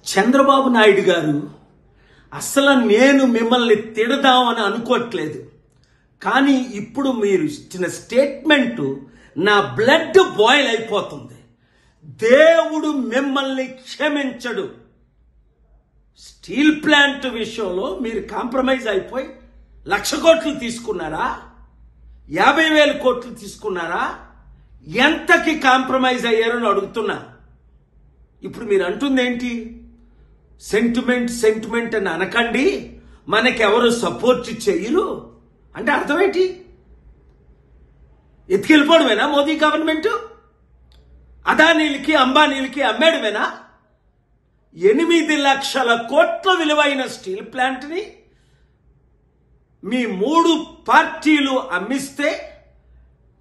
చంద్రబాబు నాయుడు గారు అసలు నేను మిమ్మల్ని తిడదామని అనుకోవట్లేదు. కానీ ఇప్పుడు మీరు ఇచ్చిన స్టేట్మెంట్ నా బ్లడ్ బాయిల్ అయిపోతుంది. దేవుడు మిమ్మల్ని క్షమించడు. స్టీల్ ప్లాంట్ విషయంలో మీరు కాంప్రమైజ్ అయిపోయి 1,00,000 కోట్లు తీసుకున్నారా, 50,000 కోట్లు తీసుకున్నారా, ఎంతకి కాంప్రమైజ్ అయ్యారని అడుగుతున్నా. ఇప్పుడు మీరు అంటుంది ఏంటి? సెంటిమెంట్ అని అనకండి, మనకెవరు సపోర్ట్ చేయరు అంటే అర్థం ఏంటి? ఎత్తుకెళ్ళిపోవడమేనా మోదీ గవర్నమెంట్? అదానీలకి అంబానీలకి అమ్మేయడమేనా? 8,00,000 కోట్ల విలువైన స్టీల్ ప్లాంట్ని మీ 3 పార్టీలు అమ్మిస్తే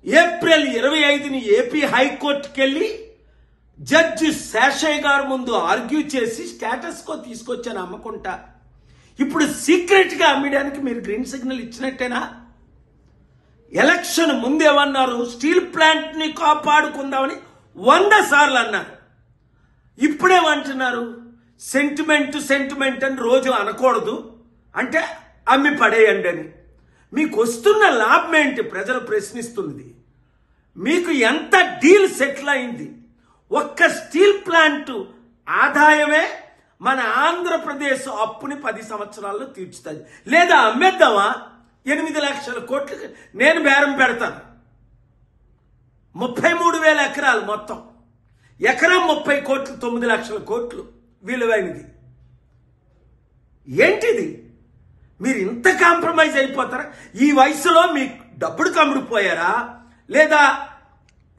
ఏప్రిల్ 25ని ఏపీ హైకోర్టుకి వెళ్ళి జడ్జి శేషయ్య గారి ముందు ఆర్గ్యూ చేసి స్టేటస్ కో తీసుకొచ్చాను అమ్మకుంటా. ఇప్పుడు సీక్రెట్గా అమ్మడానికి మీరు గ్రీన్ సిగ్నల్ ఇచ్చినట్టేనా? ఎలక్షన్ ముందేమన్నారు? స్టీల్ ప్లాంట్ని కాపాడుకుందామని 100 సార్లు అన్నారు. ఇప్పుడేమంటున్నారు? సెంటిమెంట్ అని రోజు అనకూడదు, అంటే అమ్మి పడేయండి అని. మీకు వస్తున్న లాభం ఏంటి? ప్రజలు ప్రశ్నిస్తుంది. మీకు ఎంత డీల్ సెటిల్ అయింది? ఒక్క స్టీల్ ప్లాంట్ ఆదాయమే మన ఆంధ్రప్రదేశ్ అప్పుని 10 సంవత్సరాల్లో తీర్చుతుంది. లేదా అమ్మేద్దామా? 8,00,000 కోట్లు నేను బేరం పెడతాను. 33,000 ఎకరాలు మొత్తం, ఎకరం 30 కోట్లు, 9,00,000 కోట్లు విలువైనది. ఏంటిది? మీరు ఇంత కాంప్రమైజ్ అయిపోతారా? ఈ వయసులో మీకు డబ్బుడు కమ్ముడిపోయారా? లేదా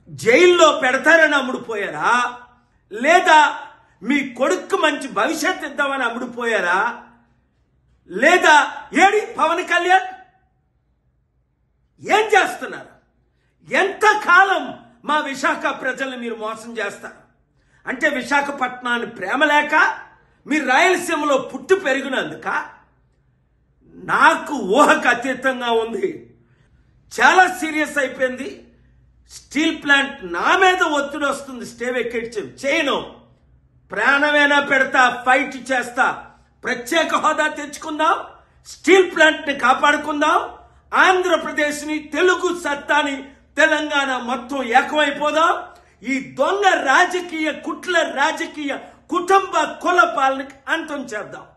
జైల్లో పెడతారని అమ్ముడుపోయారా? లేదా మీ కొడుకు మంచి భవిష్యత్ ఇద్దామని అమ్ముడుపోయారా? లేదా ఏడి పవన్ కళ్యాణ్ ఏం చేస్తున్నారు? ఎంతకాలం మా విశాఖ ప్రజల్ని మీరు మోసం చేస్తారు? అంటే విశాఖపట్నాన్ని ప్రేమ లేక, మీరు రాయలసీమలో పుట్టి పెరిగినందుక? నాకు ఊహకు అతీతంగా ఉంది. చాలా సీరియస్ అయిపోయింది. స్టీల్ ప్లాంట్ నా మీద ఒత్తిడి వస్తుంది. స్టే వెకేట్ చేయను, ప్రాణమైనా పెడతా, ఫైట్ చేస్తా. ప్రత్యేక హోదా తెచ్చుకుందాం, స్టీల్ ప్లాంట్ ని కాపాడుకుందాం, ఆంధ్రప్రదేశ్ని, తెలుగు సత్తాని, తెలంగాణ మొత్తం ఏకమైపోదాం. ఈ దొంగ రాజకీయ కుట్ల రాజకీయ కుటుంబ కుల పాలనకి అంతం చేద్దాం.